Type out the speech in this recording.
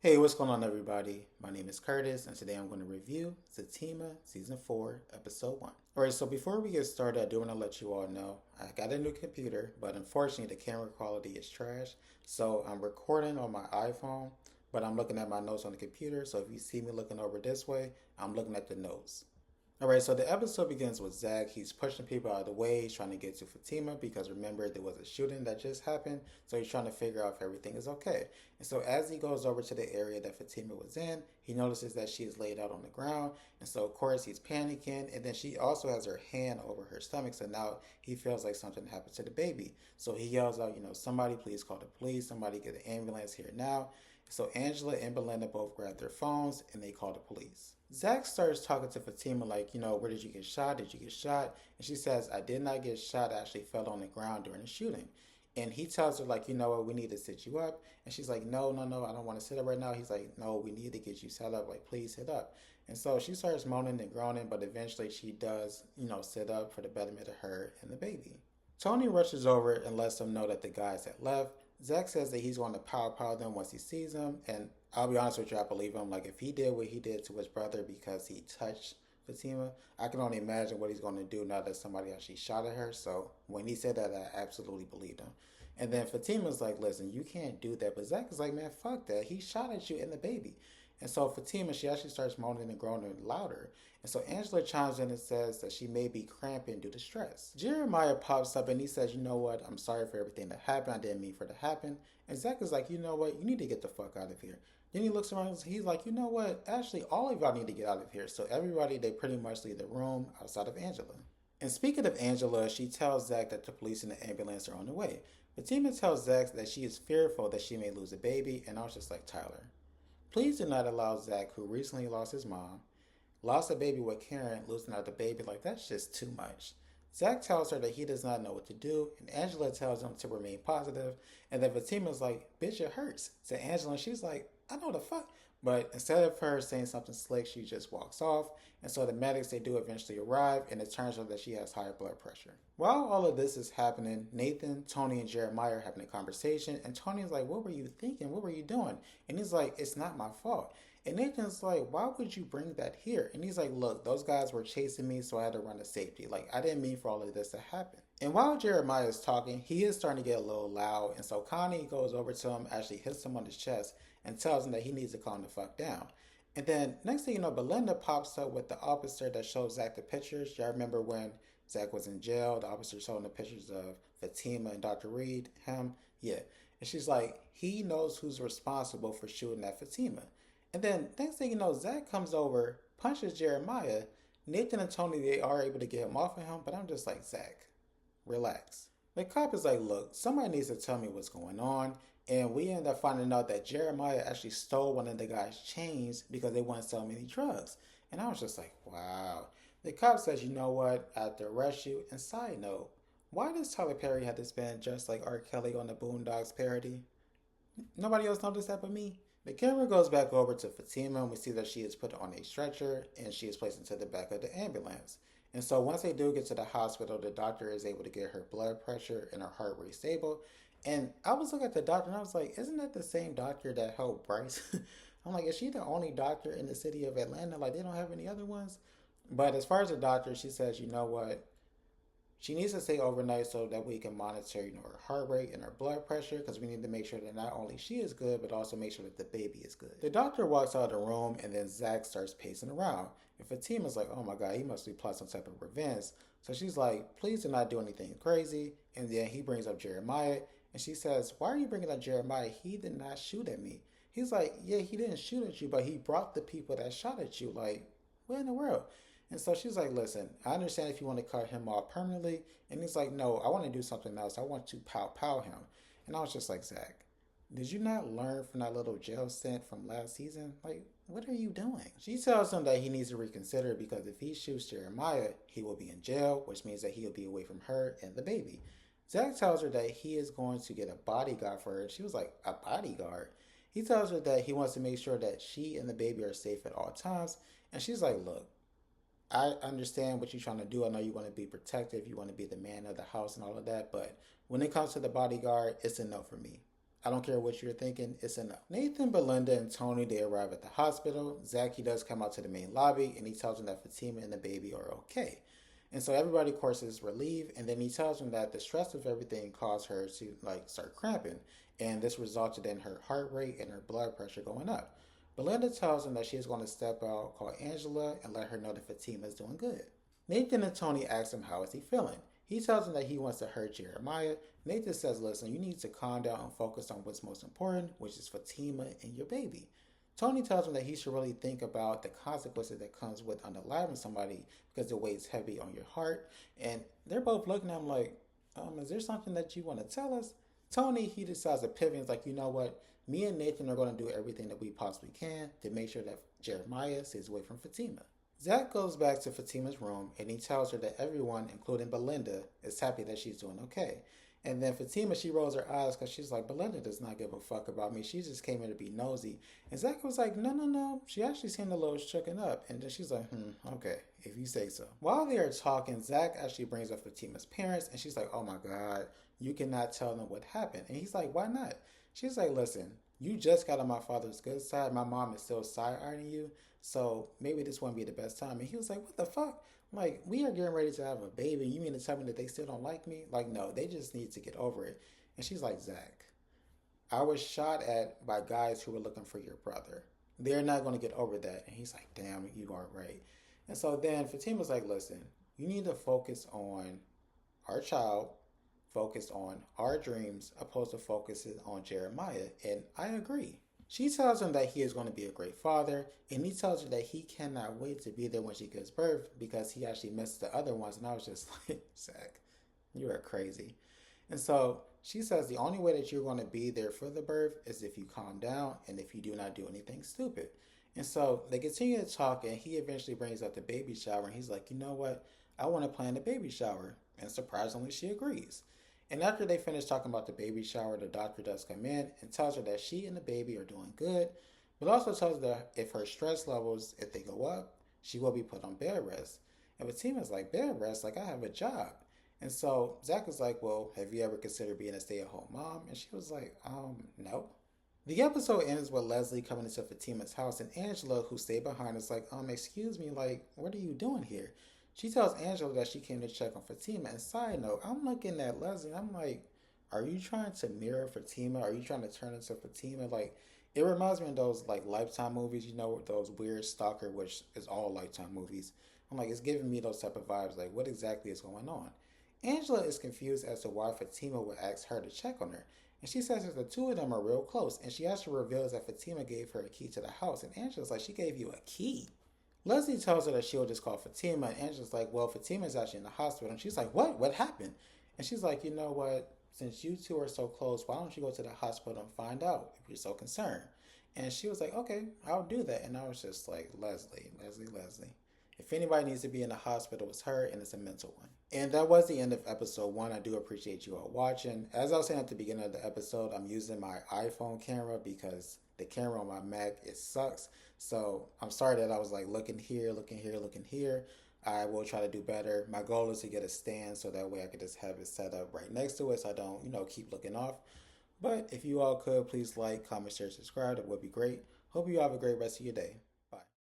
Hey, what's going on, everybody? My name is Curtis, and today I'm going to review Zatima Season 4, Episode 1. Alright, so before we get started, I do want to let you all know I got a new computer, but unfortunately, the camera quality is trash. So I'm recording on my iPhone, but I'm looking at my notes on the computer. So if you see me looking over this way, I'm looking at the notes. All right, so the episode begins with Zach. He's pushing people out of the way. He's trying to get to Fatima because remember, there was a shooting that just happened. So he's trying to figure out if everything is okay. And so as he goes over to the area that Fatima was in, he notices that she is laid out on the ground. And so, of course, he's panicking. And then she also has her hand over her stomach. So now he feels like something happened to the baby. So he yells out, somebody please call the police. Somebody get an ambulance here now. So Angela and Belinda both grab their phones and they call the police. Zach starts talking to Fatima like, where did you get shot? Did you get shot? And she says, I did not get shot. I actually fell on the ground during the shooting. And he tells her like, you know what, we need to sit you up. And she's like, no, no, no, I don't want to sit up right now. He's like, no, we need to get you set up. Like, please sit up. And so she starts moaning and groaning, but eventually she does, sit up for the betterment of her and the baby. Tony rushes over and lets them know that the guys had left. Zach says that he's going to pow them once he sees them, and I'll be honest with you, I believe him. Like, if he did what he did to his brother because he touched Fatima, I can only imagine what he's going to do now that somebody actually shot at her. So when he said that, I absolutely believed him. And then Fatima's like, listen, you can't do that. But Zach is like, man, fuck that. He shot at you and the baby. And so Fatima, she actually starts moaning and groaning louder. And so Angela chimes in and says that she may be cramping due to stress. Jeremiah pops up and he says, you know what, I'm sorry for everything that happened. I didn't mean for it to happen. And Zach is like, you know what, you need to get the fuck out of here. Then he looks around and he's like, you know what, actually, all of y'all need to get out of here. So everybody, they pretty much leave the room outside of Angela. And speaking of Angela, she tells Zach that the police and the ambulance are on the way. Fatima tells Zach that she is fearful that she may lose a baby. And I was just like, Tyler, please do not allow Zach, who recently lost his mom, lost a baby with Karen, losing out the baby. Like, that's just too much. Zach tells her that he does not know what to do, and Angela tells him to remain positive. And then Fatima's like, bitch, it hurts. To Angela, and she's like, I know the fuck. But instead of her saying something slick, she just walks off. And so the medics, they do eventually arrive, and it turns out that she has high blood pressure. While all of this is happening, Nathan, Tony, and Jeremiah are having a conversation, and Tony's like, what were you thinking? What were you doing? And he's like, it's not my fault. And Nathan's like, why would you bring that here? And he's like, look, those guys were chasing me, so I had to run to safety. Like, I didn't mean for all of this to happen. And while Jeremiah is talking, he is starting to get a little loud. And so Connie goes over to him, actually hits him on his chest, and tells him that he needs to calm the fuck down. And then next thing you know, Belinda pops up with the officer that shows Zach the pictures. Y'all remember when Zach was in jail, the officer showing the pictures of Fatima and Dr. Reed, him? Yeah. And she's like, he knows who's responsible for shooting at Fatima. And then next thing you know, Zach comes over, punches Jeremiah. Nathan and Tony, they are able to get him off of him, but I'm just like, Zach, relax. The cop is like, look, somebody needs to tell me what's going on. And we end up finding out that Jeremiah actually stole one of the guy's chains because they wouldn't sell him any drugs. And I was just like, wow. The cop says, you know what, I have to arrest you. And side note, why does Tyler Perry have to spend just like R. Kelly on the Boondocks parody? Nobody else noticed that but me. The camera goes back over to Fatima and we see that she is put on a stretcher and she is placed into the back of the ambulance. And so once they do get to the hospital, the doctor is able to get her blood pressure and her heart rate stable. And I was looking at the doctor and I was like, isn't that the same doctor that helped Bryce? I'm like, is she the only doctor in the city of Atlanta? Like, they don't have any other ones? But as far as the doctor, she says, you know what? She needs to stay overnight so that we can monitor, her heart rate and her blood pressure because we need to make sure that not only she is good, but also make sure that the baby is good. The doctor walks out of the room and then Zach starts pacing around. And Fatima's like, oh my God, he must be plotting some type of revenge. So she's like, please do not do anything crazy. And then he brings up Jeremiah and she says, why are you bringing up Jeremiah? He did not shoot at me. He's like, yeah, he didn't shoot at you, but he brought the people that shot at you. Like, what in the world? And so she's like, listen, I understand if you want to cut him off permanently. And he's like, no, I want to do something else. I want to pow him. And I was just like, Zach, did you not learn from that little jail stint from last season? Like, what are you doing? She tells him that he needs to reconsider because if he shoots Jeremiah, he will be in jail, which means that he'll be away from her and the baby. Zach tells her that he is going to get a bodyguard for her. She was like, a bodyguard? He tells her that he wants to make sure that she and the baby are safe at all times. And she's like, look, I understand what you're trying to do. I know you want to be protective. You want to be the man of the house and all of that. But when it comes to the bodyguard, it's a no for me. I don't care what you're thinking, it's a no. Nathan, Belinda, and Tony, they arrive at the hospital. Zach, he does come out to the main lobby, and he tells them that Fatima and the baby are okay. And so everybody, of course, is relieved, and then he tells them that the stress of everything caused her to start cramping, and this resulted in her heart rate and her blood pressure going up. Belinda tells him that she is going to step out, call Angela, and let her know that Fatima is doing good. Nathan and Tony ask him how is he feeling. He tells him that he wants to hurt Jeremiah. Nathan says, listen, you need to calm down and focus on what's most important, which is Fatima and your baby. Tony tells him that he should really think about the consequences that comes with unaliving somebody because it weighs heavy on your heart. And they're both looking at him like, is there something that you want to tell us? Tony, he decides to pivot and is like, you know what? Me and Nathan are going to do everything that we possibly can to make sure that Jeremiah stays away from Fatima. Zach goes back to Fatima's room and he tells her that everyone, including Belinda, is happy that she's doing okay. And then Fatima, she rolls her eyes because she's like, Belinda does not give a fuck about me. She just came here to be nosy. And Zach was like, no. She actually seemed a little shooken up. And then she's like, okay, if you say so. While they are talking, Zach actually brings up Fatima's parents. And she's like, oh my God, you cannot tell them what happened. And he's like, why not? She's like, listen, you just got on my father's good side. My mom is still side-eyeing you. So maybe this won't be the best time. And he was like, what the fuck? Like, we are getting ready to have a baby. You mean to tell me that they still don't like me? Like, no, they just need to get over it. And she's like, Zach, I was shot at by guys who were looking for your brother. They're not going to get over that. And he's like, damn, you are right. And so then Fatima's like, listen, you need to focus on our child, focus on our dreams, opposed to focusing on Jeremiah. And I agree. She tells him that he is going to be a great father, and he tells her that he cannot wait to be there when she gives birth because he actually missed the other ones. And I was just like, Zach, you are crazy. And so she says the only way that you're going to be there for the birth is if you calm down and if you do not do anything stupid. And so they continue to talk, and he eventually brings up the baby shower, and he's like, you know what? I want to plan a baby shower. And surprisingly, she agrees. And after they finish talking about the baby shower, the doctor does come in and tells her that she and the baby are doing good, but also tells her that if her stress levels, if they go up, she will be put on bed rest. And Fatima's like, bed rest? Like, I have a job. And so Zach was like, well, have you ever considered being a stay-at-home mom? And she was like, no. The episode ends with Leslie coming into Fatima's house, and Angela, who stayed behind, is like, excuse me, like, what are you doing here? She tells Angela that she came to check on Fatima. And side note, I'm looking at Leslie and I'm like, are you trying to mirror Fatima? Are you trying to turn into Fatima? Like, it reminds me of those like Lifetime movies, you know, those weird stalker, which is all Lifetime movies. I'm like, it's giving me those type of vibes. Like, what exactly is going on? Angela is confused as to why Fatima would ask her to check on her. And she says that the two of them are real close. And she actually reveals that Fatima gave her a key to the house. And Angela's like, she gave you a key? Leslie tells her that she'll just call Fatima, and Angela's like, well, Fatima's actually in the hospital. And she's like, what? What happened? And she's like, you know what? Since you two are so close, why don't you go to the hospital and find out if you're so concerned? And she was like, okay, I'll do that. And I was just like, Leslie. If anybody needs to be in the hospital, it's her, and it's a mental one. And that was the end of episode 1. I do appreciate you all watching. As I was saying at the beginning of the episode, I'm using my iPhone camera because the camera on my Mac, it sucks. So I'm sorry that I was like looking here. I will try to do better. My goal is to get a stand so that way I could just have it set up right next to it so I don't, keep looking off. But if you all could, please like, comment, share, subscribe. That would be great. Hope you have a great rest of your day.